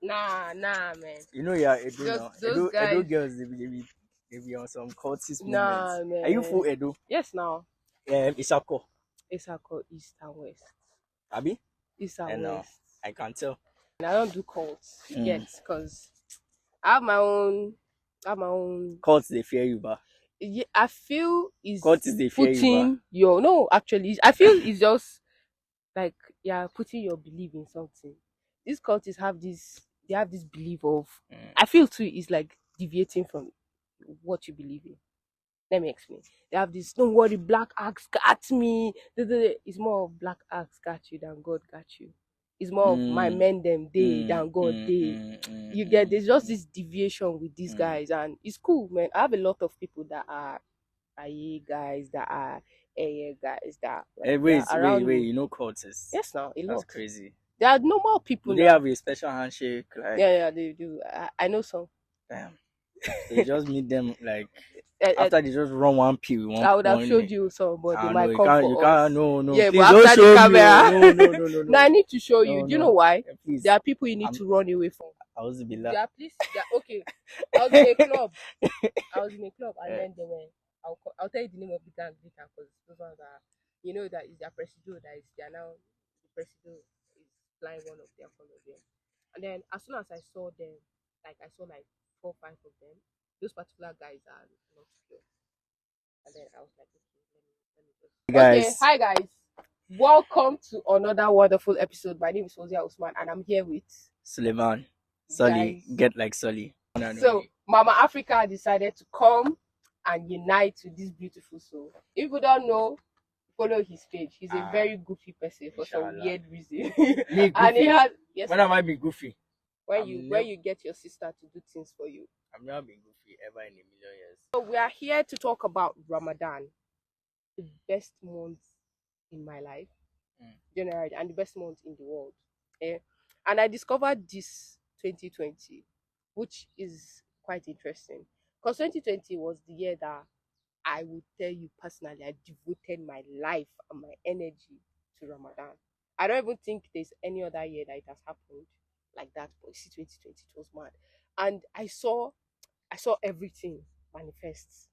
Nah, man. You know, yeah, Edo Just now. those Edo guys. girls, they be on some cultist moments. Nah, man. Are you full Edo? Yes, now. Isako. It's called East and West. Abi? East and And West. I can tell. And I don't do cults yet Mm. because I have my own. I have my own. Cults, they fear you, but Yeah, I feel is cultists, they fear you, but putting your no. Actually, I feel it's just like yeah, putting your belief in something. These cultists have this. They have this belief of. I feel too is like deviating from what you believe in. Let me explain. They have this, don't worry, black axe got me. It's more of black axe got you than God got you. It's more of my mm, men them day mm, than God mm, day. mm, mm, You get mm, there's just this deviation with these mm. guys, and it's cool, man. I have a lot of people that are AE guys, that are AA guys, that Hey, like they are around wait, me. you know cultists? Yes, now a That's lot. crazy. There are normal Do people they now. have a special handshake? Like, Yeah, they do. I know some. damn. So you just meet them like Eh, eh, after they just run one pee, I would have one. showed you some, but they Ah, no, might come you for can't, us. no, Yeah, but please don't after the show me. Oh, camera, no, now I need to show you. no, Do you know why? Yeah, please. There are people you need I'm, to run away from. I was be There like, are please. Okay. I was in a club. And eh, then they were. I'll tell you the name of the gang later because those ones are. You know that is their presido that is they are now. The presido is flying one of them from them. And then as soon as I saw them, like I saw like 4, 5 of them. Those particular guys are not pure. And then I was like, okay, let me just. Okay, guys, hi guys. Welcome to another wonderful episode. My name is Fozia Usman and I'm here with Suleiman, Sully, guys. get like Sully. So Mama Africa decided to come and unite with this beautiful soul. If you don't know, follow his page. He's a very goofy person for some weird reason. Me And he goofy. has yes. When am I be goofy? When you get your sister to do things for you. I'm never been goofy ever in a million years. So we are here to talk about Ramadan, the best month in my life, generally, and the best month in the world. Eh? And I discovered this 2020, which is quite interesting. Because 2020 was the year that I would tell you personally, I devoted my life and my energy to Ramadan. I don't even think there's any other year that it has happened like that. But you see, 2020, it was mad. And I saw everything manifest.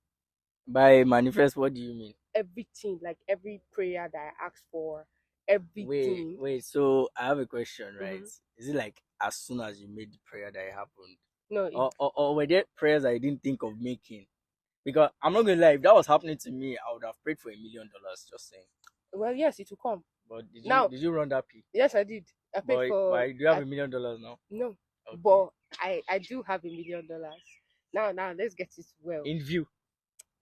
By manifest, what do you mean? Everything, like every prayer that I asked for, everything. Wait. So I have a question, right? Mhm. Is it like as soon as you made the prayer that it happened, No, or were there prayers I didn't think of making? Because I'm not gonna lie, if that was happening to me, I would have prayed for $1 million. Just saying. well, yes, it will come. But did you Now, did you run that P? yes, I did. I paid But for. do you have $1 million now? No, Okay. but I do have $1 million. Now let's get it well. In view.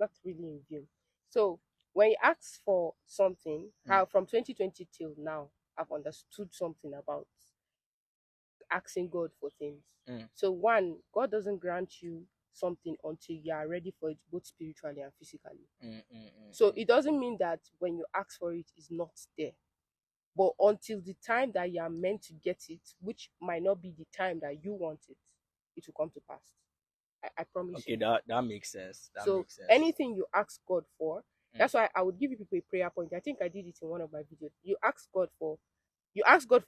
Not really in view. So when you ask for something, how from 2020 till now, I've understood something about asking God for things. So one, God doesn't grant you something until you are ready for it, both spiritually and physically. So it doesn't mean that when you ask for it, it's not there. But until the time that you are meant to get it, which might not be the time that you want it, it will come to pass. I promise Okay, you. that makes sense. So anything you ask God for, that's why I would give you people a prayer point. I think I did it in one of my videos. You ask God for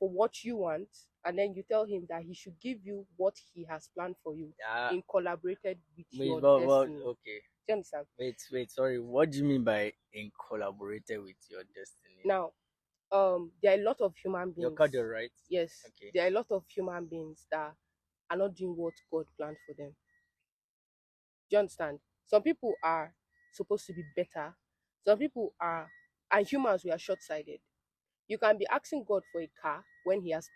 what you want, and then you tell him that he should give you what he has planned for you in collaborated with your destiny. Okay. Do you understand? Wait, sorry. What do you mean by in collaborated with your destiny? Now, there are a lot of human beings. Your cadre, right? Yes. Okay. There are a lot of human beings that are not doing what God planned for them. Do you understand? Some people are supposed to be better. Some people are, and humans, we are short sighted. You can be asking God for a car when He has,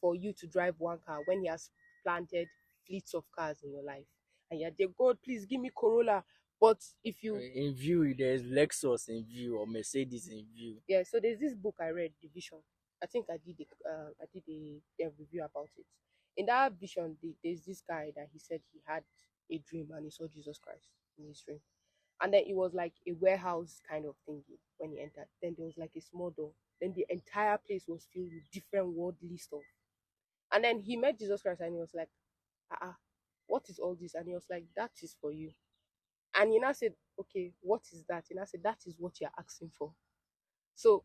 for you to drive one car, when He has planted fleets of cars in your life. And you're there, God, please give me Corolla. But if you. In view, there's Lexus in view or Mercedes in view. Yeah, so there's this book I read, The Vision. I think I did a review about it. In that vision, there's this guy that he said he had a dream and he saw Jesus Christ in his dream. And then it was like a warehouse kind of thingy when he entered. Then there was like a small door. Then the entire place was filled with different worldly stuff. And then he met Jesus Christ and he was like, what is all this? And he was like, that is for you. And he now said, okay, what is that? And I said, that is what you're asking for. So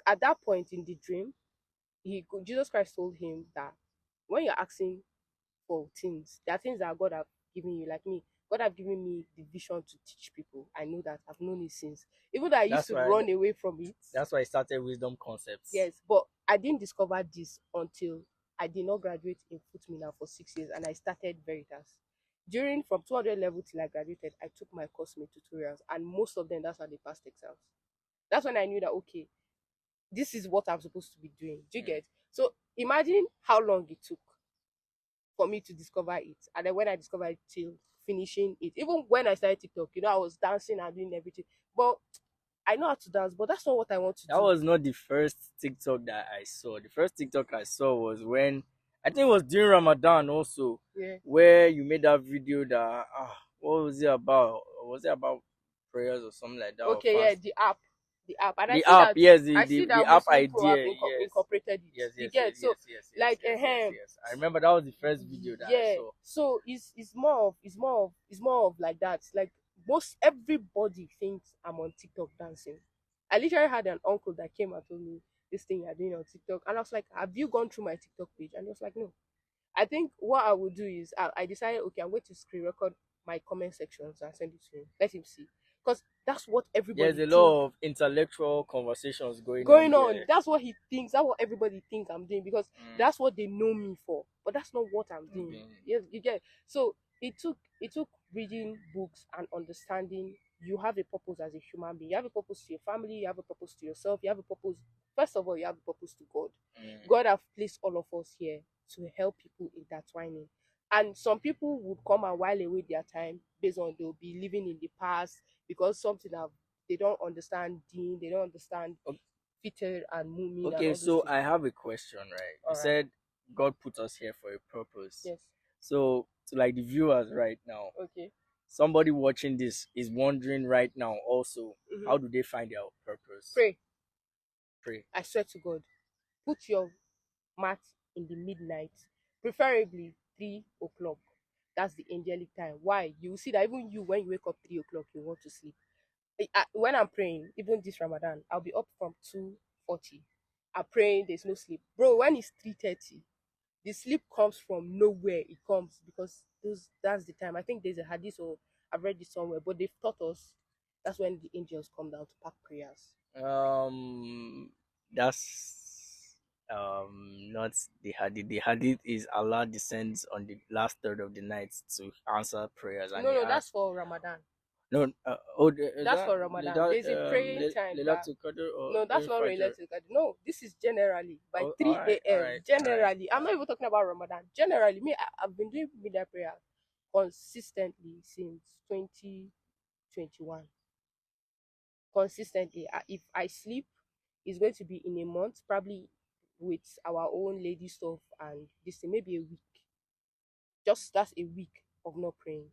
at that point in the dream, Jesus Christ told him that when you're asking for things, there are things that God have given you. Like me, God have given me the vision to teach people. I know that I've known it since. Even though I used That's to why run away from it. that's why I started wisdom concepts. Yes, but I didn't discover this until I did not graduate in Footmina for 6 years, and I started Veritas. During from 200 level till I graduated, I took my cosmate tutorials, and most of them, that's how they passed exams. That's when I knew that, okay, this is what I'm supposed to be doing. Do you get? So imagine how long it took for me to discover it. And then when I discovered it till finishing it, even when I started TikTok, I was dancing and doing everything. But I know how to dance, but that's not what I want to That do. was not the first TikTok that I saw. The first TikTok I saw was when I think it was during Ramadan also, Yeah. where you made that video that what was it about? Was it about prayers or something like that or Okay, yeah, fast? the app, and The app, yes, I see the that app Muslim Pro have idea, yes. incorporated it. Yes, You yes, yes, get? So yes, yes, yes, like yes, yes, ahem, yes. I remember that was the first video that I yeah. saw. So it's more of like that. Like most everybody thinks I'm on TikTok dancing. I literally had an uncle that came and told me this thing you're doing on TikTok, and I was like, "Have you gone through my TikTok page?" And he was like, "No." I think what I would do is I decided, okay, I'm going to screen record my comment sections and send it to him. Let him see, because that's what There's everybody a thinks lot of intellectual conversations going on going on. there. That's what he thinks. That's what everybody thinks I'm doing because that's what they know me for. But that's not what I'm doing. Okay. Yes, you get. So it took reading books and understanding you have a purpose as a human being. You have a purpose to your family. You have a purpose to yourself. You have a purpose. First of all, you have a purpose to God. God have placed all of us here to help people intertwining. And some people would come and while away their time based on they'll be living in the past because something have they don't understand deen, they don't understand fitted and moving and Okay, all those so things. I have a question, right? You All right. said God put us here for a purpose. Yes. So, to like the viewers right now, Okay. somebody watching this is wondering right now also, Mm-hmm. how do they find their purpose? Pray. Pray. I swear to God. Put your mat in the midnight, preferably 3 o'clock. That's the angelic time. Why? You will see that even you, when you wake up 3 o'clock, you want to sleep. When I'm praying, even this Ramadan, I'll be up from 2:40. I'm praying, there's no sleep. Bro, when it's 3:30, the sleep comes from nowhere. It comes because that's the time. I think there's a hadith or I've read it somewhere, but they've taught us that's when the angels come down to pack prayers. That's not the hadith. The hadith is Allah descends on the last third of the night to answer prayers, and No, he no, that's asked. for Ramadan. No, is That's that for Ramadan. There's a praying time that Laylatul Qadr or no, that's not Fajr? related. No, this is generally by Oh, 3 all a.m. right, all right, Generally, all I'm not right. even talking about Ramadan. Generally, I've been doing midnight prayer consistently since 2021. Consistently. If I sleep, it's going to be in a month, probably with our own lady stuff and this thing, maybe a week. Just that's a week of not praying.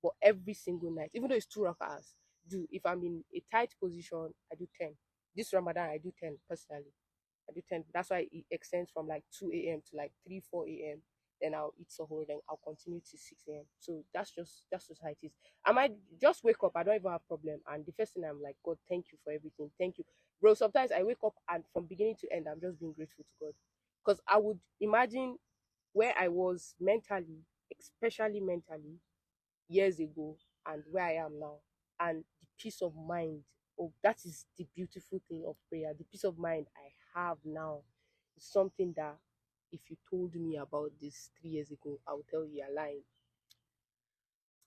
But every single night, even though it's 2 rakahs, do if I'm in a tight position, I do 10. This Ramadan, I do 10 personally. I do 10. That's why it extends from like 2 a.m. to like 3, 4 a.m. Then I'll eat sahur, then I'll continue to 6 a.m. So that's just how it is. I might just wake up, I don't even have problem. And the first thing I'm like, God, thank you for everything. Thank you. Bro, sometimes I wake up and from beginning to end, I'm just being grateful to God. Because I would imagine where I was mentally, especially mentally, years ago and where I am now, and the peace of mind. Oh, that is the beautiful thing of prayer. The peace of mind I have now is something that if you told me about this 3 years ago, I would tell you you're lying.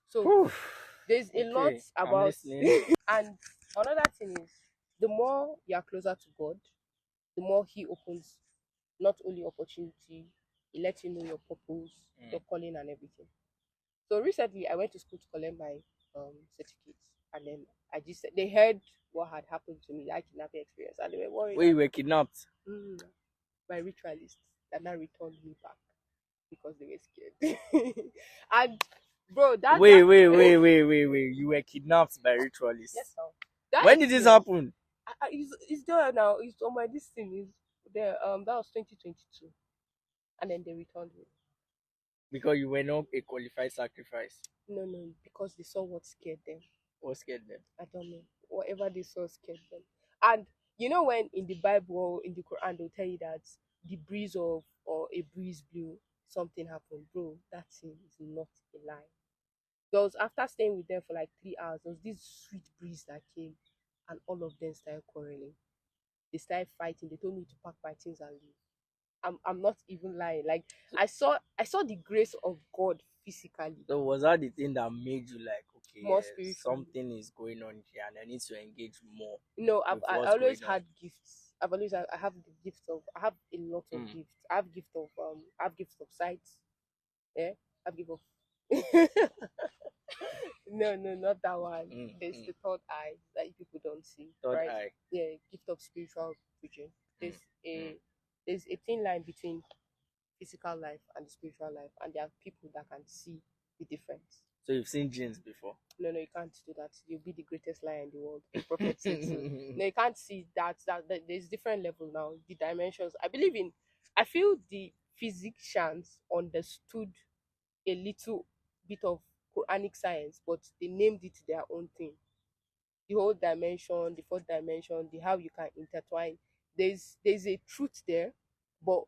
So Whew. there's a lot Okay, I'm about listening. and another thing is the more you're closer to God, the more He opens not only opportunity, He lets you know your purpose, your calling and everything. So recently, I went to school to collect my certificates, and then they heard what had happened to me, that kidnapping experience, and they were worried Where that you were kidnapped? my ritualists that now returned me back because they were scared. And bro, Wait, that wait, wait, wait, wait, wait. You were kidnapped by yes, ritualists. now that When did this experience, happen? it's there now. It's on my this thing is there. That was 2022, and then they returned me. Because you were not a qualified sacrifice. No, no, because they saw what scared them. What scared them? I don't know. Whatever they saw scared them. And you know when in the Bible or in the Quran they'll tell you that the breeze of or a breeze blew, something happened, bro. That thing is not a lie. There was after staying with them for like 3 hours, there was this sweet breeze that came, and all of them started quarreling. They started fighting. They told me to pack my things and leave. I'm not even lying. Like I saw the grace of God physically, So was that the thing that made you like, okay, more yeah, spiritually. something is going on here, and I need to engage more No, with I what's always going on? had gifts. I have the gift of I have a lot of Mm, gifts. I have gifts of sight. Yeah, I have gift of no, no, not that one. mm, There's mm. the third eye that you people don't see, Third right? eye. Yeah, gift of spiritual vision. Mm, There's mm. a there's a thin line between physical life and the spiritual life, and there are people that can see the difference. So you've seen jeans before? No, no, you can't do that. You'll be the greatest liar in the world. The prophet said so. No, you can't see that. That there's different level now. The dimensions. I believe in. I feel the physicians understood a little bit of Quranic science, but they named it their own thing. The whole dimension, the fourth dimension, the how you can intertwine. There's a truth there, but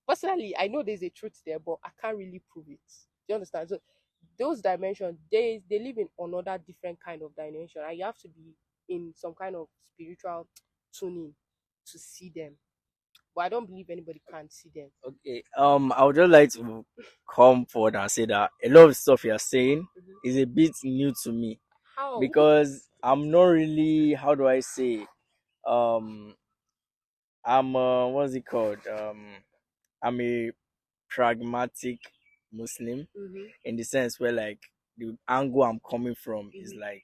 personally, I know there's a truth there, but I can't really prove it. Do you understand? So those dimensions, they live in another different kind of dimension, and you have to be in some kind of spiritual tuning to see them. But I don't believe anybody can see them. Okay. I would just like to come forward and say that a lot of stuff you're saying Mhm. is a bit new to me, How? because I'm not really, how do I say, um I'm what's it called? I'm a pragmatic Muslim, Mm-hmm. in the sense where, like, the angle I'm coming from is Mm-hmm. like,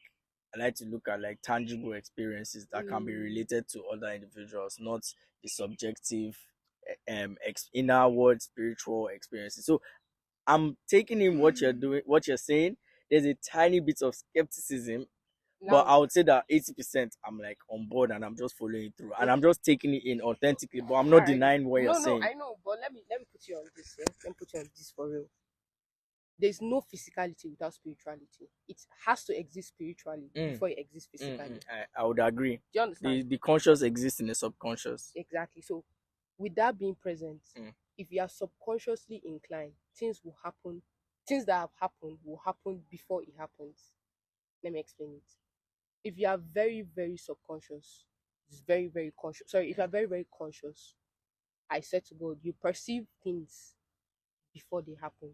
I like to look at like tangible experiences that can be Mm. related to other individuals, not the subjective inner world spiritual experiences. So I'm taking in what you're doing, what you're saying. There's a tiny bit of skepticism, but Now, I would say that 80% I'm like on board, and I'm just following it through, and I'm okay. just taking it in authentically, but I'm All not right. denying what you're No, no, saying. I know, but let me put you on this. Yeah? Let me put you on this for real. There's no physicality without spirituality. It has to exist spiritually Mm, before it exists mm. physically. I would agree. Do you understand? The conscious exists in the subconscious. Exactly. So, with that being present, Mm. if you are subconsciously inclined, things will happen. Things that have happened will happen before it happens. Let me explain it. If you are very, very subconscious, it's very, very conscious. Sorry, if you are very, very conscious, I said to God, you perceive things before they happen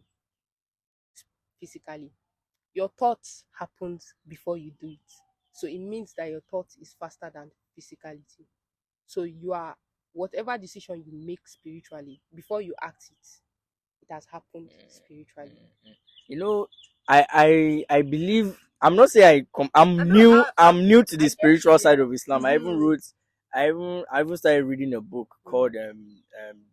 physically. Your thoughts happens before you do it. So it means that your thought is faster than physicality. So you are whatever decision you make spiritually before you act it, it has happened spiritually. You know, I believe, I'm not saying I I'm know. new. I'm new to I the get spiritual you. side of Islam. Mm-hmm. I even started reading a book Mm-hmm. called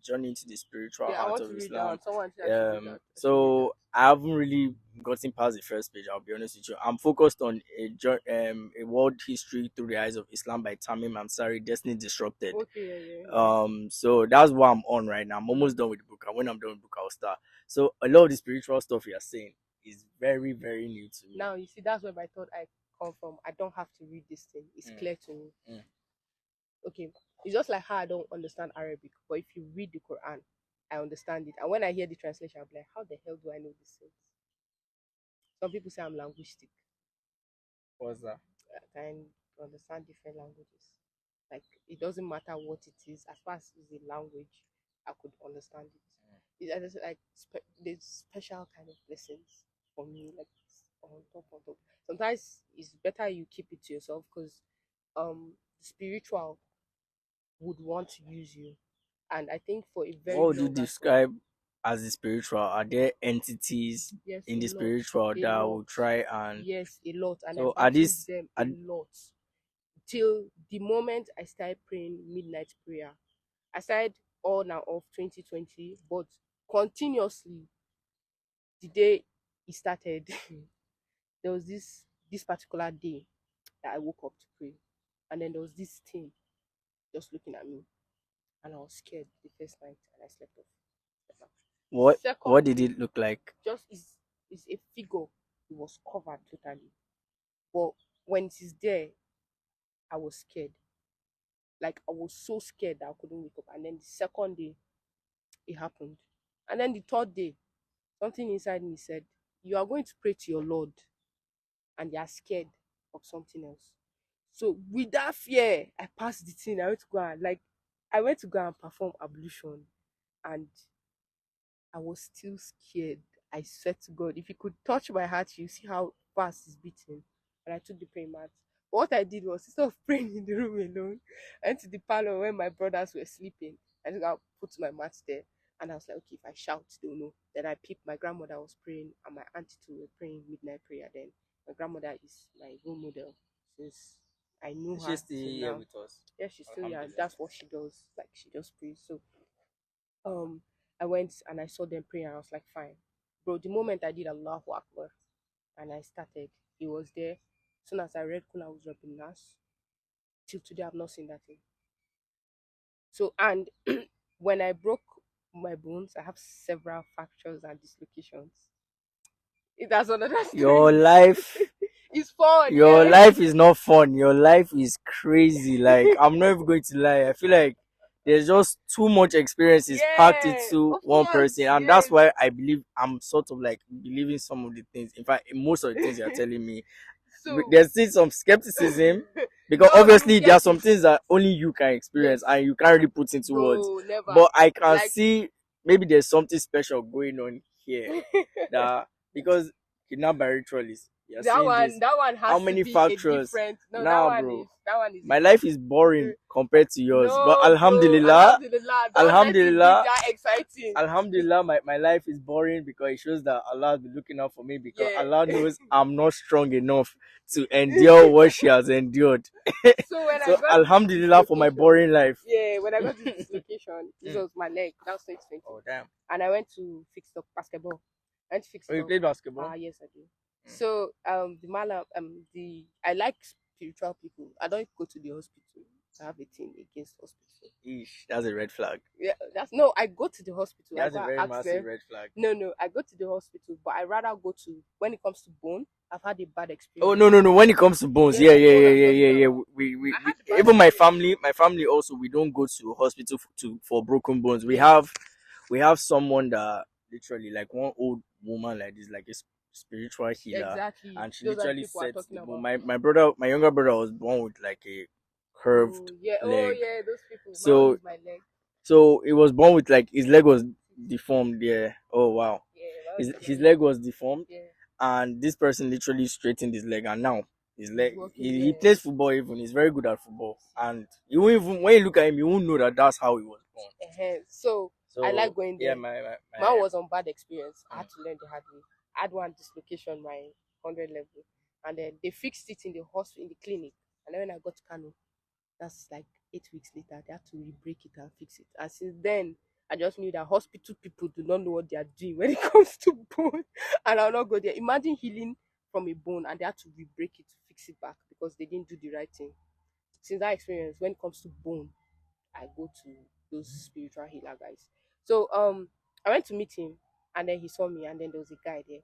Journey into the Spiritual Yeah, I Art want of to read that Islam. one. Someone said I should read that. I should read that. So I haven't really gotten past the first page. I'll be honest with you. I'm focused on a world history through the eyes of Islam by Tamim Ansari, Destiny Disrupted. Okay, yeah, yeah, yeah. So that's what I'm on right now. I'm almost done with the book, and when I'm done with the book, I'll start. So a lot of the spiritual stuff you're saying is very, very new to me. Now you see that's where my thought I come from. I don't have to read this thing. It's Mm, clear to me. mm. Okay. It's just like how I don't understand Arabic, but if you read the Quran, I understand it. And when I hear the translation, I'm like, how the hell do I know these things? Some people say I'm linguistic. What's that? I can understand different languages. Like it doesn't matter what it is, as far as it's a language, I could understand it. It's like there's special kind of blessings for me, like on top on top. Sometimes it's better you keep it to yourself because spiritual would want to use you. And I think for a What very would you longer time, describe as the spiritual? Are there entities yes, in a the lot, spiritual a that lot, will try and, yes, a lot. And I so are battled these them are, a lot till the moment I started praying midnight prayer. I started on and off 2020, but continuously the day it started, there was this particular day that I woke up to pray, and then there was this thing just looking at me, and I was scared the first night, and I slept off. Slept off. The what second did day, it look like? just is a figure. It was covered totally, but when it is there, I was scared. Like I was so scared that I couldn't wake up. And then the second day, it happened. And then the third day, something inside me said, you are going to pray to your Lord and you are scared of something else. So with that fear, I passed the thing. I went to go and perform ablution, and I was still scared. I swear to God, if you could touch my heart, you see how fast it's beating. And I took the praying mat. But what I did was, instead of praying in the room alone, I went to the parlor when my brothers were sleeping. I think I put my mat there. And I was like, okay, if I shout, they'll know. Then I peeped. My grandmother was praying, and my auntie too were praying midnight prayer. Then my grandmother is my role model since I knew Is she her still till here now. with us? Yeah, she's still here. And Alhamdulillah. that's what she does. Like, she just prays. So um I went and I saw them praying and I was like, fine. Bro, the moment I did Allahu Akbar and I started, he was there. As soon as I read Kula was rubbing Nas, till today I've not seen that thing. So and when I broke my bones, I have several fractures and dislocations. It has another Your story. life, It's fun, your yeah. life is not fun. Your life is crazy. Like, I'm not even going to lie. I feel like there's just too much experiences packed Yeah, into of one course, person, and that's yes. why I believe I'm sort of like believing some of the things. In fact, most of the things you're telling me, So there's still some skepticism, because no, you obviously there get are some it. things that only you can Yes, experience and you can't really put into words. bro, never. But I can Like see maybe there's something special going on here, that because kidnapped by ritualists, you're saying this. that one How has to many be a factors? different. No, Nah, bro. that one is a My life is different. boring compared to yours. But No, bro. Alhamdulillah, Alhamdulillah. Don't let it be Alhamdulillah, that exciting. Alhamdulillah, my life is boring because it shows that Allah has been looking out for me, because Yeah. Allah knows I'm not strong enough to endure what she has endured. So when I So got this Alhamdulillah for my dislocation, boring life. yeah, when I got this dislocation, this Mm. was my leg. That was 2020, Oh damn. and I went to fix it up basketball. I went to fix Oh, it you up. played basketball? Ah, yes, I do. Mm. So the mala the I like spiritual people. I don't go to the hospital. I have a thing against hospital. Eesh, that's a red flag. Yeah, that's no. I go to the hospital. I That's go a and very ask massive them. red flag. No. I go to the hospital, but I rather go to when it comes to bone. I've had a bad Oh experience. no no no! When it comes to bones, Yeah, yeah yeah bone yeah and yeah joint yeah yeah. trauma. We I had a bad even experience. my family also, we don't go to hospital for broken bones. Yes, We have someone that literally, like one old woman like this, like a spiritual healer, exactly. and she Those are the literally people we're sets talking the bone. about. My younger brother was born with like a Oh curved yeah, leg, those people. My own so is my leg. it was born with like his leg was deformed. Yeah. Oh wow. Yeah, my own is my His leg. leg was deformed, Yeah, and this person literally straightened his leg, and now his it's leg, working. he Yeah. plays football. Even he's very good at football, and you won't even, when you look at him, you won't know that that's how he was born. So I like So going yeah, there. Mine was on bad experience. I mm, had to learn the hard way. I had one dislocation, my 100 level, and then they fixed it in the hospital, in the clinic. And then when I got to Kano, that's like 8 weeks later, they had to re-break it and fix it. And since then, I just knew that hospital people do not know what they are doing when it comes to bone, and I'll not go there. Imagine healing from a bone and they had to re-break it to fix it back because they didn't do the right thing. Since that experience, when it comes to bone, I go to those spiritual healer guys. So I went to meet him and then he saw me and then there was a guy there.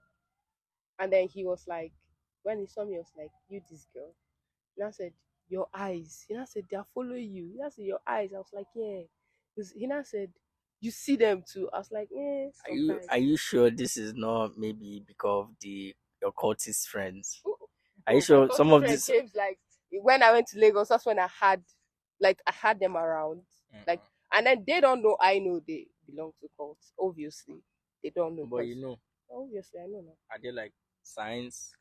And then he was like, when he saw me, he was like, you this girl. And I said, your eyes. He now said, they are following you. He now said, your eyes. I was like, yeah. He now said, you see them too. I was like, yeah, sometimes. are you sure this is not maybe because of the your cultist friends? Ooh, Are you bro, my sure some cultist of friend this? came like when I went to Lagos, that's when I had them around. Like, and then they don't know I know they belong to cults. Obviously, they don't know But because you know, obviously I know now. are they like signs?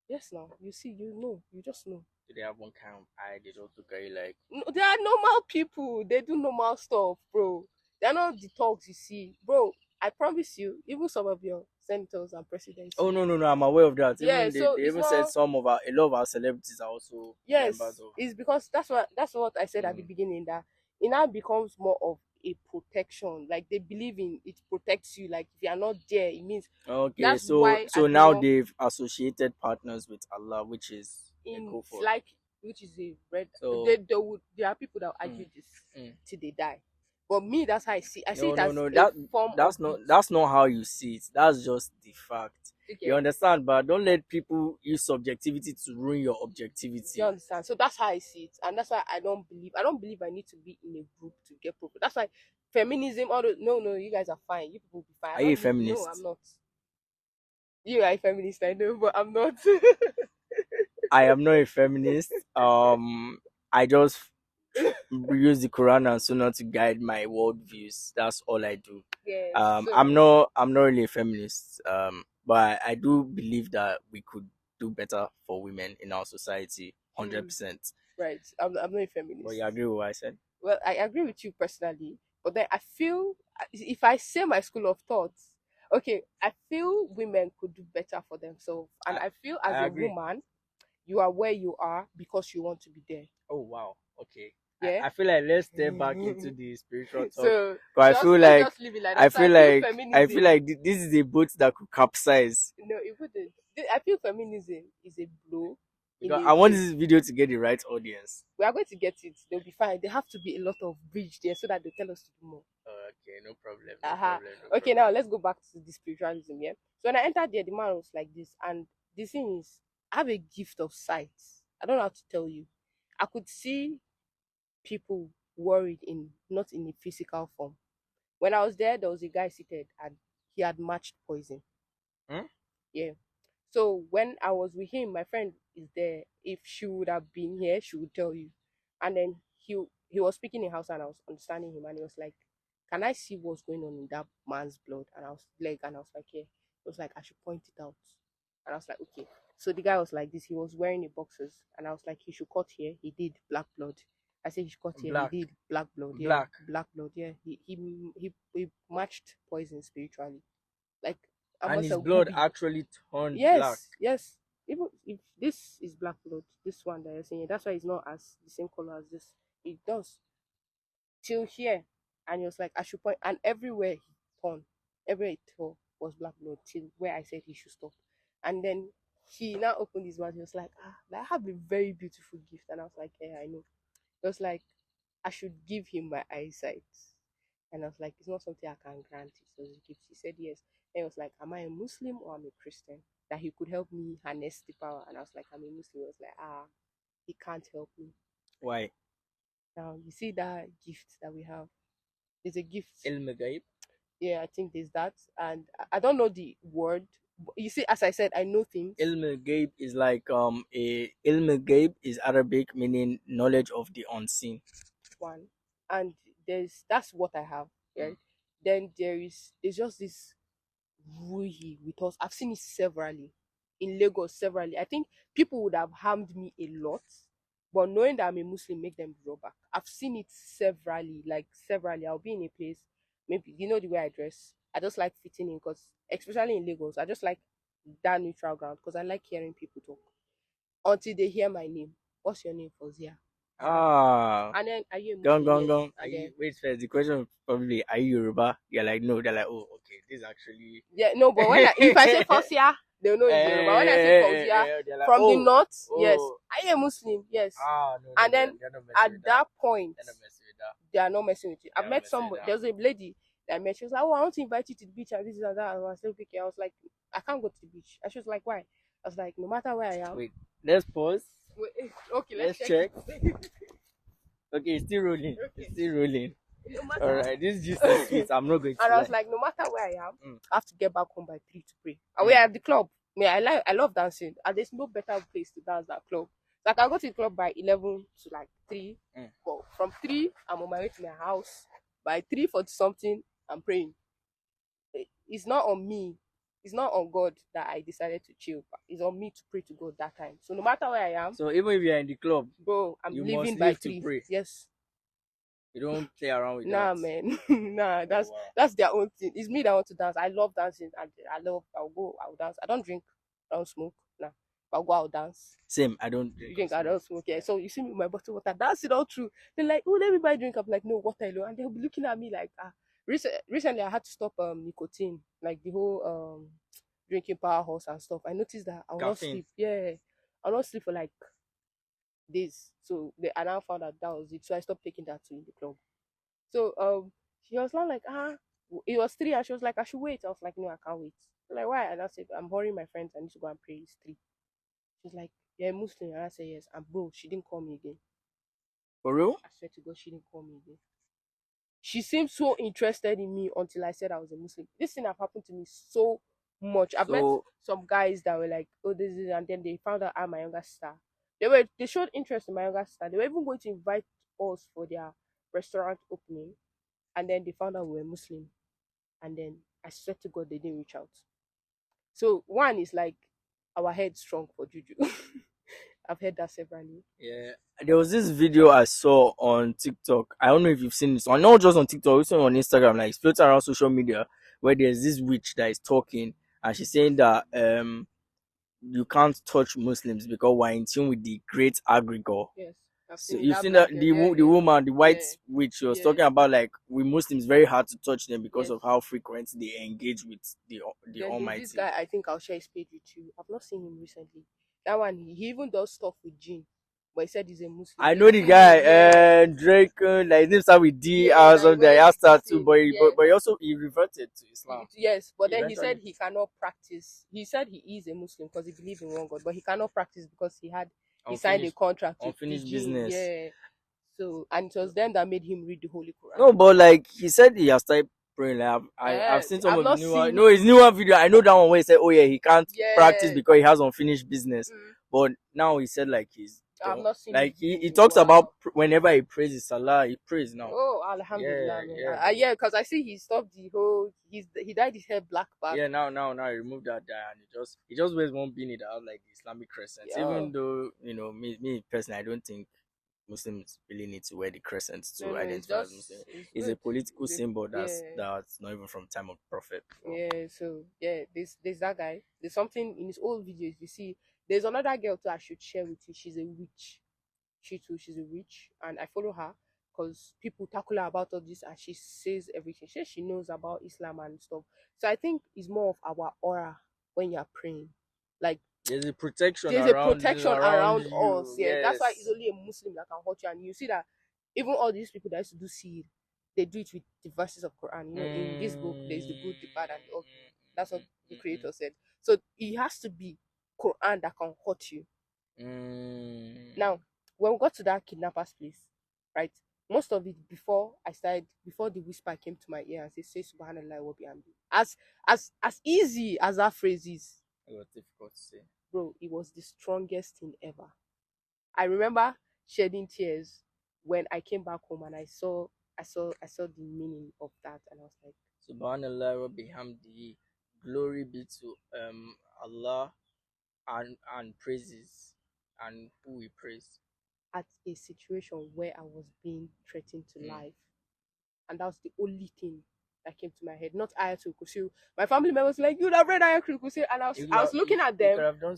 Yes, now you see, you know, you just know. Do they have one kind of eye they don't look at you like? No, they are normal people. They do normal stuff, bro. They're not the talks you see, bro. I promise you, even some of your senators and Oh presidency. no no no! I'm aware of that. Yeah, Even so they it's even said not. some of a lot of our celebrities are also members Yes, of. it's because that's what I said at the Mm. beginning, that it now becomes more of a protection. Like they believe in it protects you. Like if you are not there, it means Okay, that's why I so now belong they've associated partners with Allah, which is a in go for. like which is a red. So There are people that will argue mm, this mm. till they die. But me, that's how I see. I see No it no as no, a form of it. that's not how you see it. That's just the fact. You Okay, understand? But don't let people use subjectivity to ruin your do you objectivity. understand? So that's how I see it, and that's why I don't believe. I don't believe I need to be in a group to get profit. That's why feminism, all the no, no, you guys are fine. You people will be fine. Are I'm you a not leaving. No, I'm feminist? not. You are a feminist, I know, but I'm not. I am not a feminist. I just use the Quran and Sunnah to guide my worldviews. That's all I do. Yes. I'm So, not really a feminist. But I do believe that we could do better for women in our society. mm, 100%. right. I'm not a But feminist. you agree with what I said? Well, I agree with you personally, but then I feel if I say my school of thoughts, okay, I feel women could do better for themselves, and I I feel as I a agree. woman, you are where you are because you want to be there. Oh wow. Okay. Yeah. I feel like let's step back into the spiritual talk. So But I just feel let's like just leave it like I that. So I feel feel like I feel feminism. like this is a boat that could capsize. No, it wouldn't. I feel feminism is a blow in Because a I want way. this video to get the right audience. We are going to get it. They'll be fine. There have to be a lot of bridge there so that they tell us to do more. Okay, no problem, no Uh-huh. problem, no Okay, now problem. let's go back to the spiritualism, yeah. So when I entered there, the man was like this, and the thing is, I have a gift of sight. I don't know how to tell you. I could see people worried in not in a physical form. When I was there was a guy seated and he had matched poison. Hmm? Yeah. So when I was with him, my friend is there. If she would have been here, she would tell you. And then he was speaking in Hausa and I was understanding him and he was like, can I see what's going on in that man's blood? And I was like, yeah. He was like, I should point it out. And I was like, okay. So the guy was like this. He was wearing a boxers, and I was like, he should cut here. He did black blood. I said he should cut here. He Black, did black blood. Yeah, black, black blood. Yeah, he matched poison spiritually. Like I and must his have blood Googled. actually turned black. Yes, yes. Even if this is black blood, this one that you're saying, that's why it's not as the same color as this. It does till here, and he was like, I should point, and everywhere he turned, everywhere he turned was black blood till where I said he should stop, and then he now opened his mouth. He was like, I have a very beautiful gift, and I was like, yeah, I know. It was like I should give him my eyesight. And I was like, it's not something I can grant. It was a gift. He said yes. And he was like, am I a Muslim or I'm a Christian? That he could help me harness the power. And I was like, I'm a Muslim. He was like, he can't help me. Why? Now you see that gift that we have. There's a gift. Ilm Gaib. Yeah, I think there's that. And I don't know the word. You see, as I said, I know things. Ilm Gaib is like a Ilm Gaib is Arabic meaning knowledge of the unseen. One. And that's what I have. Right. Then there's just this Ruhi with us. I've seen it severally in Lagos, severally. I think people would have harmed me a lot, but knowing that I'm a Muslim make them draw back. I've seen it severally, like severally. I'll be in a place, maybe you know the way I dress. I just like fitting in because, especially in Lagos, I just like that neutral ground because I like hearing people talk until they hear my name. What's your name, Fozia? Ah, And then, are you a gone, Muslim? gone, Yes. gone. Are And then you wait first? The question is probably are you Yoruba? You're like no. They're like oh okay. This is actually yeah, no, but if I say Fausia, they'll know it's Yoruba. When I say Fausia they're like from the oh north, yes. oh Are you a Muslim? Yes. no, And then they're not messing at with that point, They're not messing with that. they are not messing with you. I They're not met messing with somebody. that. There was a lady that I met. She was like, "Oh, I want to invite you to the beach and this and that." And I was like, "Okay." I was like, "I can't go to the beach." And she was like, "Why?" I was like, "No matter where I am." Wait, let's pause. Wait, okay, let's Let's check. check. Okay, it's still rolling. Okay. It's still rolling. No matter. All right, this is just is sweet. I'm not going to And I was lie. like, no matter where I am, Mm. I have to get back home by 3 to pray. And we are at the club. I love dancing. And there's no better place to dance than club. So I can go to the club by 11 to like 3. But from 3, I'm on my way to my house. By 3:40 something, I'm praying. It's not on me. It's not on God that I decided to chill. It's on me to pray to God that time. So no matter where I am, So even if you're in the club, bro, I'm you leaving must by leave to 3. pray. Yes. You don't play around with Nah, that. man. Nah, Oh, wow. that's their own thing. It's me that want to dance. I love dancing and I'll dance. I don't drink, I don't smoke. Nah. If I'll go, I'll dance. Same. I don't You drink. drink, I don't smoke. Yeah. So you see me with my bottle of water, that's it all true. They're like, oh, let me buy drink. I'm like, no, water alone. And they'll be looking at me like, ah. Recently I had to stop nicotine, like the whole drinking powerhouse and stuff. I noticed that I will not Caffeine. sleep. Yeah. I'll not sleep for like days. So I now found out that was it. So I stopped taking that too in the club. So she was not like, it was 3 and she was like, I should wait. I was like, no, I can't wait. Like, why? And I said, I'm hurrying my friends, I need to go and pray. It's 3. She's like, you're a Muslim. And I said, yes. And bro, she didn't call me again. For real? I swear to God, she didn't call me again. She seemed so interested in me until I said I was a Muslim. This thing have happened to me so much. I've met So some guys that were like, "Oh, this is," and then they found out I'm my younger sister. They showed interest in my younger sister. They were even going to invite us for their restaurant opening, and then they found out we were Muslim. And then I swear to God, they didn't reach out. So one is like our head strong for juju. I've heard that severally. yeah, there was this video I saw on TikTok. I don't know if you've seen this. Or not just on TikTok, also on Instagram. Like it's floating around social media where there's this witch that is talking and she's saying that you can't touch Muslims because we're in tune with the great aggregor. Yes, I've So seen it. you've That seen that black girl. Yeah, the yeah, woman, the white yeah, witch, she was yeah. talking about like we Muslims very hard to touch them because Yes. of how frequent they engage with the Then there's this Almighty. guy, I think I'll share his page with you. I've not seen him recently. That one, he even does stuff with Jin. But he said he's a Muslim. I He's know the still in, guy, yeah. Drake, like his name start with D Yeah, or that he something. I wears asked that too, thing. but Yeah. but he also he reverted to Islam Yes, but then he said eventually. he cannot practice. He said he is a Muslim because he believes in one God, but he cannot practice because he signed a Unfinished, contract with the unfinished jinn. business. Yeah. So and it was them that made him read the Holy Quran. No, but like he said, he has started praying. Like I've seen some I've of the not newer, seen. no, his newer video. I know that one where he said, "Oh yeah, he can't practice Yeah. because he has unfinished business." Mm, But now he said like he's I've done. not seen his Like video he in a talks about while. whenever he prays his salah, he prays now. Oh, Alhamdulillah, Yeah, man. yeah, bro. Yeah, because I see he stopped the whole. He dyed his hair black back. Yeah, now he removed that dye and he just wears one beanie that has like the Islamic crescent. Yeah. Even though me personally, I don't think Muslims really need to wear the crescent No, to no, it's identify as Muslim. just it's It's a good. political It's symbol yeah, that's not even from time of prophet. So. yeah. So yeah, there's that guy. There's something in his old videos. You see, there's another girl too. I should share with you. She's a witch. She too. She's a witch, and I follow her because people tackle her about all this, and she says everything. She says she knows about Islam and stuff. So I think it's more of our aura when you're praying, like There's a protection there's a around protection around us. you. Yeah, that's why it's Yes. only a Muslim that can hurt you. And you see that even all these people that used to do seed, they do it with the verses of Quran. You know, in this book, there's the good, the bad, and the ugly. That's what the creator said. So it has to be Quran that can hurt you. Now, when we got to that kidnapper's place, right? Most of it before the whisper came to my ear and said, "Say Subhanallah wa bihamdi." As easy as that phrase is, It was difficult to say. bro, it was the strongest thing ever. I remember shedding tears when I came back home and I saw the meaning of that, and I was like, Subhanallah wa bihamdi. Glory be to Allah and praises and who we praise. at a situation where I was being threatened to Mm. life, and that was the only thing that came to my head. Not Ayatul Kursi. My family members were like, "You'd have read Ayatul Kursi," and I was looking at You them. could have done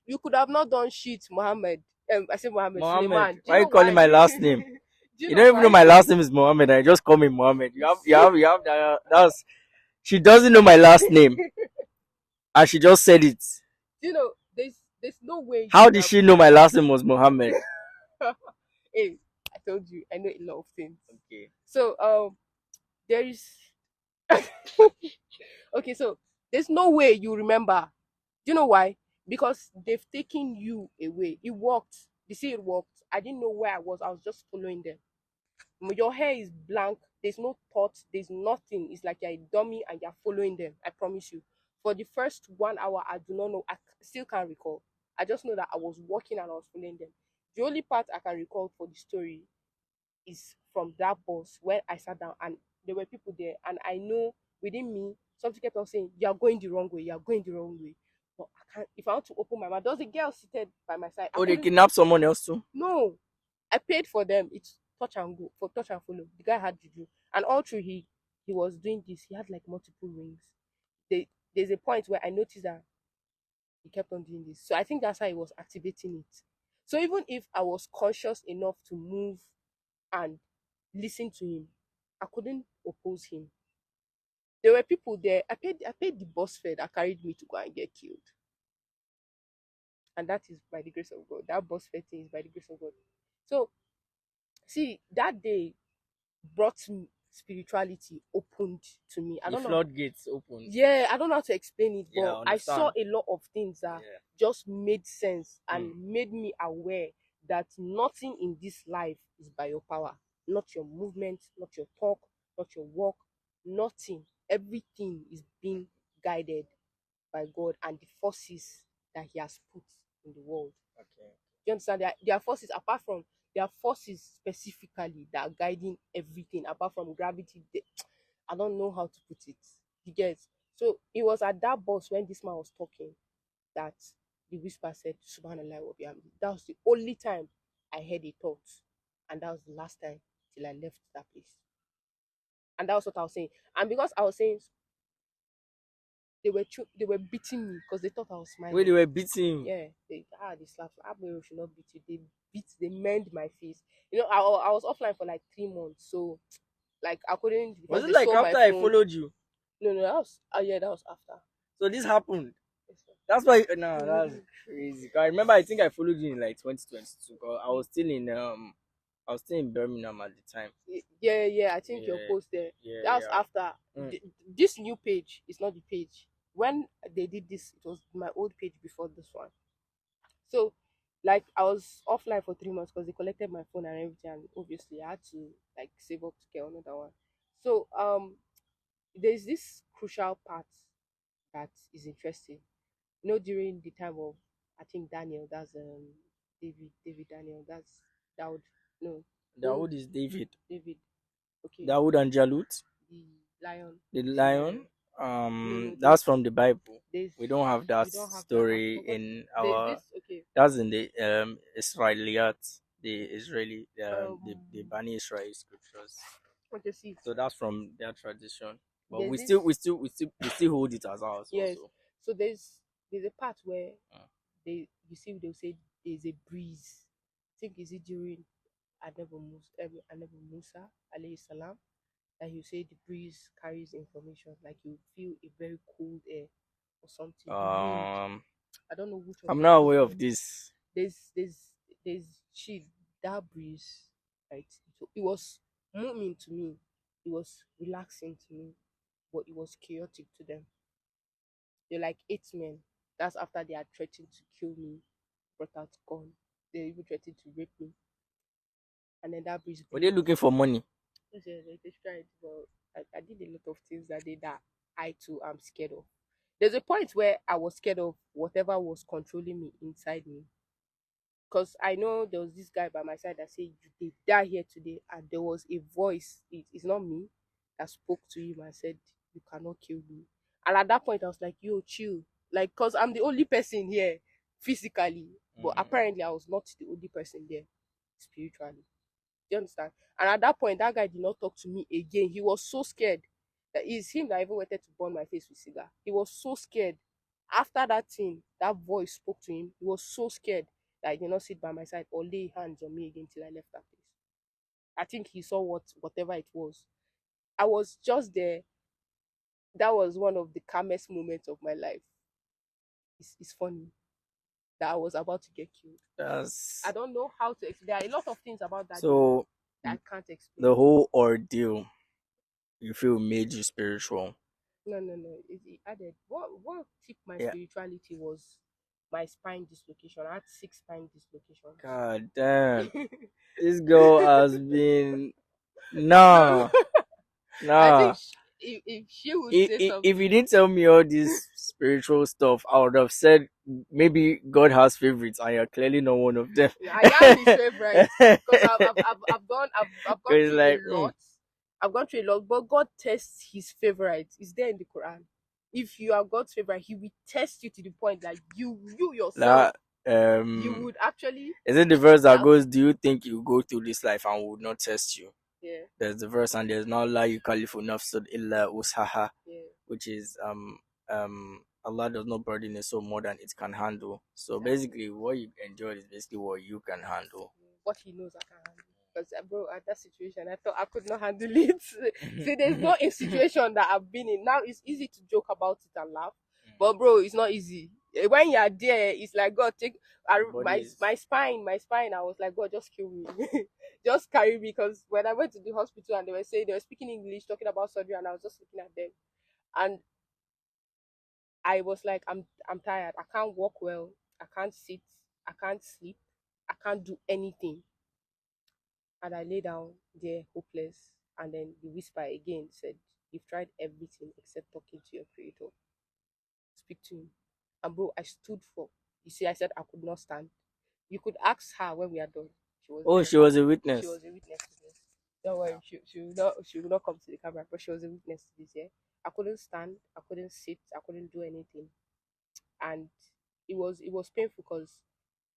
You could have not done shit, Muhammad. I said Muhammad Mohammed. Suleiman. Do you Why are you know calling why? my last name? Do you You know don't even know why? my last name is Mohammed. I just call me Mohammed. You have that. That's she doesn't know my last name, and she just said it. Do you know there's no way you How could did have. she know my last name was Mohammed? Hey, I told you I know a lot of things. Okay. So there is okay. So there's no way you remember. Do you know why? Because they've taken you away. It worked. You see, it worked. I didn't know where I was. I was just following them. Your hair is blank. There's no thought. There's nothing. It's like you're a dummy and you're following them. I promise you. For the first 1 hour, I do not know. Still can't recall. I just know that I was walking and I was following them. The only part I can recall for the story is from that bus when I sat down and there were people there, and I know within me something kept on saying, "You are going the wrong way. You are going the wrong way." But I can't. If I want to open my mouth, there was a girl seated by my side. I Oh, they couldn't. kidnapped someone else too. No, I paid for them. It's touch and go for touch and follow. The guy had juju, and all through he was doing this. He had like multiple rings. There's a point where I noticed that he kept on doing this. So I think that's how he was activating it. So even if I was conscious enough to move and listen to him, I couldn't oppose him. There were people there. I paid the bus fare that carried me to go and get killed. And that is by the grace of God. That bus fare thing is by the grace of God. So see, that day brought me spirituality opened to me. I The don't know. floodgates opened. Yeah, I don't know how to explain it, Yeah, but I I saw understand. a lot of things that Yeah. just made sense and Mm. made me aware that nothing in this life is by your power. not your movement, not your talk, not your walk, nothing. Everything is being guided by God and the forces that He has put in the world. Okay. Do you understand? There are forces apart from there are forces specifically that are guiding everything apart from gravity. I don't know how to put it. You get? So it was at that bus when this man was talking that the whisper said, Subhanallah wa bihamdi. That was the only time I heard a thought. And that was the last time till I left that place. And that was what I was saying. And because I was saying they were beating me because they thought I was Where they smiling. were beating. Yeah, they slapped. Abu should not beat you. They mend my face. I was offline for like 3 months, so like I couldn't Was because it they like stole my after I phone. followed you? No, that was yeah, that was after. So this happened. Yes, sir. That's why no, that's crazy. 'Cause I remember I think I followed you in like 2022. 'Cause I was still in Birmingham at the time. Yeah, yeah. I think your Yeah, post there. yeah, That was yeah. after Mm. this new page is not the page. When they did this, it was my old page before this one. So, like, I was offline for 3 months because they collected my phone and everything, and obviously I had to like save up to get another one. So, there's this crucial part that is interesting. During the time of I think Daniel, that's David Daniel, that's Daud. No, don't Dawood is David. David. Okay, Dawood and Jalut, the lion, the the sea lion. lion. No, That's from the Bible. there's We don't have that we don't have that. I've story forgot. in There's our. this. Okay. That's in the Israeliyat, the Israeli, the Um. Bani Israel scriptures. Okay. See, So that's from their tradition. But there's we this. still, we still hold it as ours Yes. also. So there's a part where Mm. they'll say there's a breeze. I think is it during Anabu Musa alayhi salam that you say the breeze carries information, like you feel a very cold air or something. The wind. Um, I don't know which of I'm the not two. aware of this. There's chill that breeze, right? So it was moving to me. It was relaxing to me, but it was chaotic to them. They're like 8 men. That's after they had threatened to kill me, brought out gun. They even threatened to rape me, and then that breeze Were blew. they looking for money? Yes, yes, they tried, but I did a lot of things that day that I too am scared of. There's a point where I was scared of whatever was controlling me inside me. Because I know there was this guy by my side that said, You did die here today. And there was a voice, it's not me, that spoke to him and said, You cannot kill me. And at that point, I was like, Yo, chill. Like, because I'm the only person here physically. But Mm. apparently, I was not the only person there spiritually. Do you understand? And at that point, that guy did not talk to me again. He was so scared that it's him that even wanted to burn my face with cigar. He was so scared. After that thing, that voice spoke to him. He was so scared that he did not sit by my side or lay hands on me again till I left that place. I think he saw whatever it was. I was just there. That was one of the calmest moments of my life. It's funny that I was about to get killed. I That's don't know how to explain. There are a lot of things about that day so that I can't explain. the whole ordeal you feel made you spiritual. No, no, no. It added what tipped my Yeah. spirituality was my spine dislocation. I had 6 spine dislocations. God damn. This girl has been nah, No, I think nah. if she would If, say if you something, didn't tell me all this spiritual stuff, I would have said maybe God has favorites, and you're clearly not one of them. I am his favorite because I've gone It's through a like, lot. I've gone through a lot, but God tests his favorite. It's there in the Quran. If you are God's favorite, He will test you to the point that you yourself that you would actually is it the verse that doubt goes, it. "Do you think you go through this life and will not test you?" Yeah, There's the verse, and there's not la yukallifu nafsun illa ushaha, yeah, which is Allah does not burden a soul more than it can handle. So exactly. basically, what you enjoy is basically what you can handle. What he knows I can handle. Because bro, at that situation, I thought I could not handle it. See, there's not a situation that I've been in. Now it's easy to joke about it and laugh, but bro, it's not easy. When you're there, it's like God take The body is my spine. I was like, God, just kill me, just carry me. Because when I went to the hospital and they were saying they were speaking English, talking about surgery, and I was just looking at them, and I was like, I'm tired. I can't walk well. I can't sit. I can't sleep. I can't do anything. And I lay down there hopeless. And then the whisper again said, "You've tried everything except talking to your creator. Speak to him." And bro, I stood for, you see, I said I could not stand. You could ask her when we are done. She was Oh, there. she was a She witness. was a witness to this. Don't worry, she will not come to the camera, but she was a witness to this, yeah. I couldn't stand, I couldn't sit, I couldn't do anything. And it was painful because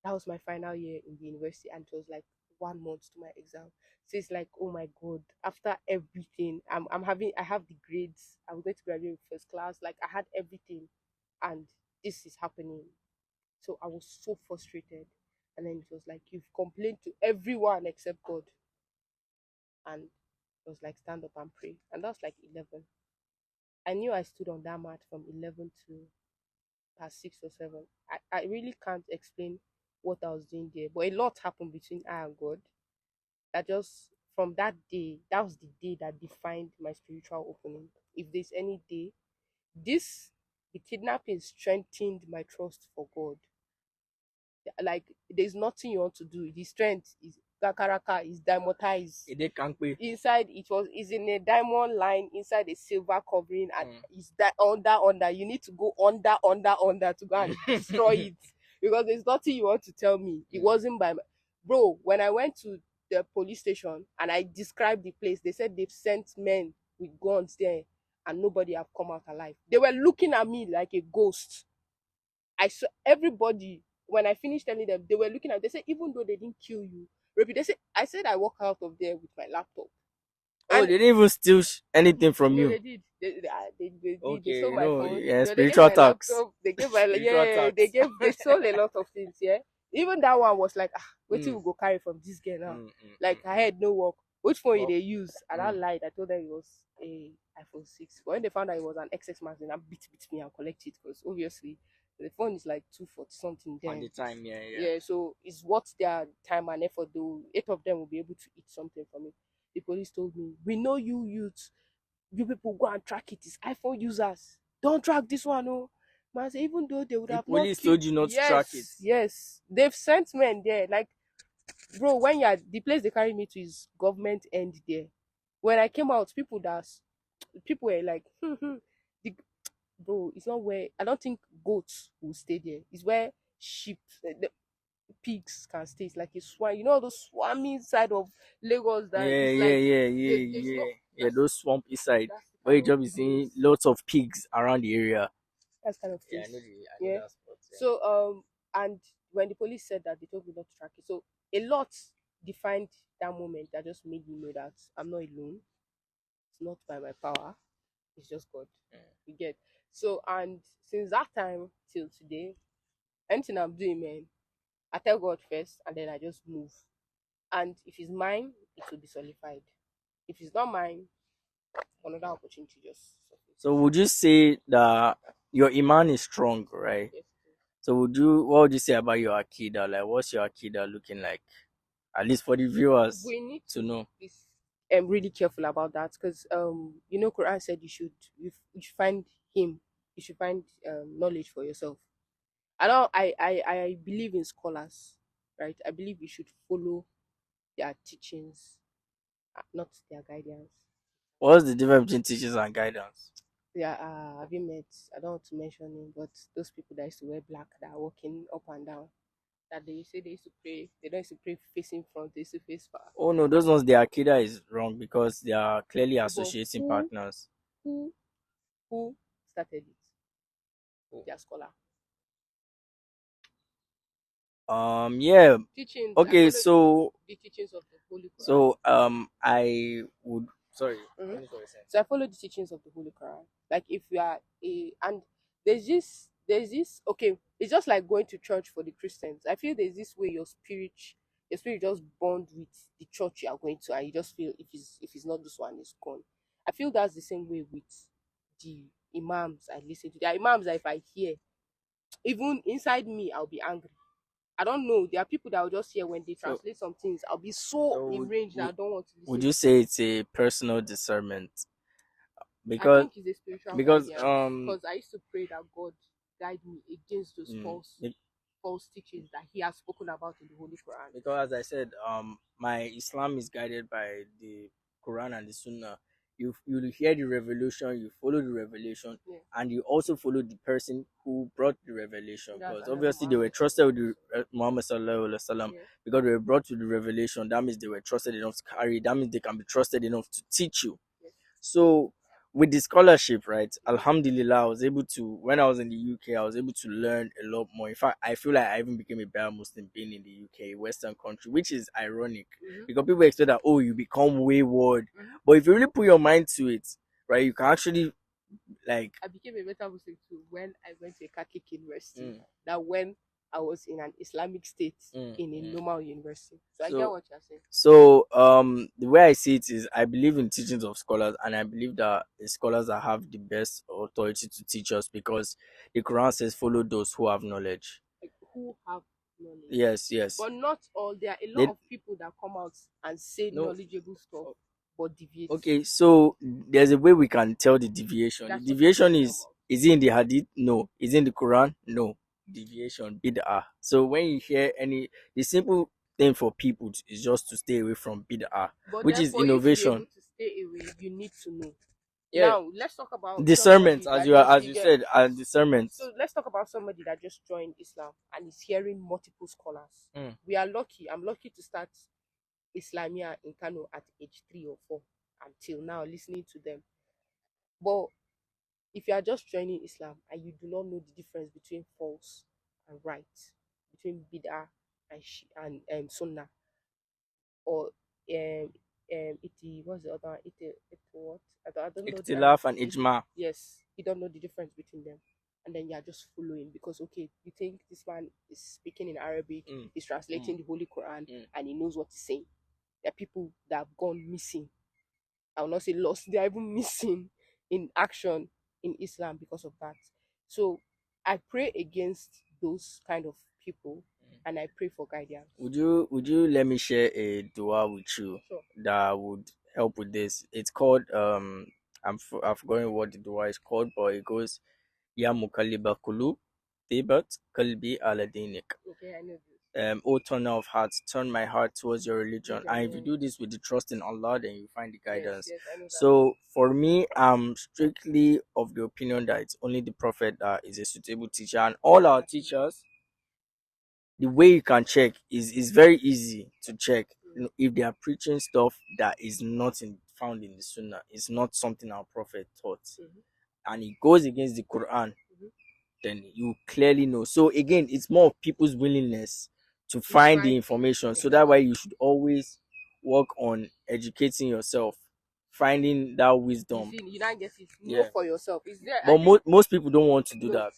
that was my final year in the university, and it was like 1 month to my exam. So it's like, oh my god, after everything, I have the grades, I'm going to graduate with first class, like I had everything, and this is happening. So I was so frustrated. And then it was like, you've complained to everyone except God. And it was like, stand up and pray. And that was like 11. I knew I stood on that mat from 11 to past 6 or 7. I really can't explain what I was doing there. But a lot happened between I and God. That just from that day, that was the day that defined my spiritual opening. If there's any day, this the kidnapping strengthened my trust for God. Like there's nothing you want to do. The strength is kakaraka is diamondized. Ede Kankpe. Inside it was is in a diamond line inside a silver covering, and is that under you need to go under to go and destroy it, because there's nothing you want to tell me. It wasn't by my, bro. When I went to the police station and I described the place, they said they've sent men with guns there and nobody have come out alive. They were looking at me like a ghost. I saw everybody. When I finished telling them, they were looking at. They said even though they didn't kill you, Repeat. They said I said I walk out of there with my laptop. Oh, And they didn't even steal anything from no, you. they did. They Okay, stole my phone. yeah, No, they gave spiritual my tax. laptop. They gave my Spiritual yeah. tax. They stole a lot of things. Yeah, even that one was like, what Mm, you go carry from this girl now? Like I mm. had no work. Which phone Well, they use? And I mm. lied. I told them it was a iPhone 6. But when they found out it was an XS Max, then I beat me and collect it because obviously the phone is like 240 something. On Then the time, yeah, yeah. yeah, so it's worth their time and effort. Though 8 of them will be able to eat something from it. The police told me, "We know you youths. You people go and track it. It's iPhone users. Don't track this one, oh." Man, say, even though they would The have not police killed. told you not to track it. Yes, yes. They've sent men there. Like, bro, when you're the place they carry me to is government end there. When I came out, people were like, the, bro, it's not where I don't think goats will stay there. It's where sheep, the pigs can stay. It's like a swamp. You know those swarming side of Lagos that Yeah, is yeah, like yeah, there's no yeah, yeah. Yeah, those swampy side. that's the Where kind you of just be seeing place. lots of pigs around the area. That's kind of Yeah, place. I know Yeah. that spot. Yeah. So and when the police said that, they told me not to track it. So a lot defined that moment that just made me know that I'm not alone. It's not by my power. It's just God. You get. So and since that time till today, anything I'm doing, man, I tell God first and then I just move. And if it's mine, it will be solidified. If it's not mine, another opportunity just So surfaces. would you say that your iman is strong, right? Yes. So what would you say about your akida? Like, what's your akida looking like? At least for the viewers We need to to know. be really careful about that because Quran said you should find him, you should find knowledge for yourself. I don't I believe in scholars, right? I believe we should follow their teachings, not their guidance. What's the difference between teachings and guidance? Yeah, have you met? I don't want to mention him, but those people that used to wear black that are walking up and down, that they say they used to pray. They don't used to pray facing front. They used to face far. Oh no, those ones their akida is wrong because they are clearly But associating partners. who who started it? Their scholar. Yeah. Teachings. I Okay, follow so the teachings of the Holy Quran. so I would sorry. Mhm. Finish what you're saying. So I follow the teachings of the Holy Quran. Like if you are a and there's this okay, it's just like going to church for the Christians. I feel there's this way your spirit just bond with the church you are going to, and you just feel if it's not this one, it's gone. I feel that's the same way with the imams I listen to. There are imams that if I hear, even inside me, I'll be angry. I don't know. There are people that will just hear when they So translate some things. I'll be so so enraged that I don't want to would listen you to it. say it's a personal discernment? I Because think it's a spiritual because guidance because I used to pray that God guide me against those mm, false be- false teachings that he has spoken about in the Holy Quran. Because as I said, my Islam is guided by the Quran and the Sunnah. You hear the revelation, you follow the revelation, Yeah. and you also follow the person who brought the revelation. That's Because Annabi obviously they were Muhammad. trusted with the Muhammad sallallahu alaihi wasallam. Yeah. Because they were brought with the revelation. That means they were trusted enough to carry. That means they can be trusted enough to teach you. Yes. So with the scholarship, right? Yeah. Alhamdulillah, I was able to, when I was in the UK, I was able to learn a lot more. In fact, I feel like I even became a better Muslim being in the UK, Western country, which is ironic because people expect that, oh, you become wayward. But if you really put your mind to it, right, you can actually, like, I became a better Muslim too when I went to a Catholic university. That when I was in an Islamic state in a normal university. So I get what you're saying. So the way I see it is I believe in teachings of scholars, and I believe that the scholars that have the best authority to teach us, because the Quran says follow those who have knowledge. Like, who have knowledge. Yes, yes. But not all. There are a lot of people that come out and say knowledgeable stuff but deviate. Okay, so there's a way we can tell the deviation. That's the deviation is it in the hadith? No. Is it in the Quran? No. Deviation, bid'ah. So when you hear the simple thing for people is just to stay away from bid'ah, but which is for innovation. You to be able to stay away, you need to know. Yeah. Now let's talk about discernment, as you said, and discernment. So let's talk about somebody that just joined Islam and is hearing multiple scholars. We are lucky. I'm lucky to start Islamia in Kano at age 3 or 4 until now, listening to them. But if you are just joining Islam and you do not know the difference between false and right, between bid'ah and sunnah, or what's the other one? What? I don't know. Ikhtilaf and ijma. Yes, you don't know the difference between them, and then you are just following because okay, you think this man is speaking in Arabic, he's translating the Holy Quran, and he knows what he's saying. There are people that have gone missing. I will not say lost. They are even missing in action in Islam because of that. So I pray against those kind of people, and I pray for guidance. Would you let me share a dua with you that would help with this? It's called I've forgotten what the dua is called, but it goes Ya Mukalliba Kulub Tibat Kalbi ala Dinik. Okay, I know this. O turner of hearts, turn my heart towards your religion. And if you do this with the trust in Allah, then you find the guidance. Yes, I know that. So for me, I'm strictly of the opinion that it's only the Prophet that is a suitable teacher, and all our teachers, the way you can check is very easy to check. If they are preaching stuff that is not found in the Sunnah, it's not something our Prophet taught, and it goes against the Quran, then you clearly know. So again, it's more of people's willingness to find the information. So that way you should always work on educating yourself, finding that wisdom. You don't get it. Know for yourself. Is there? But most people don't want to do that.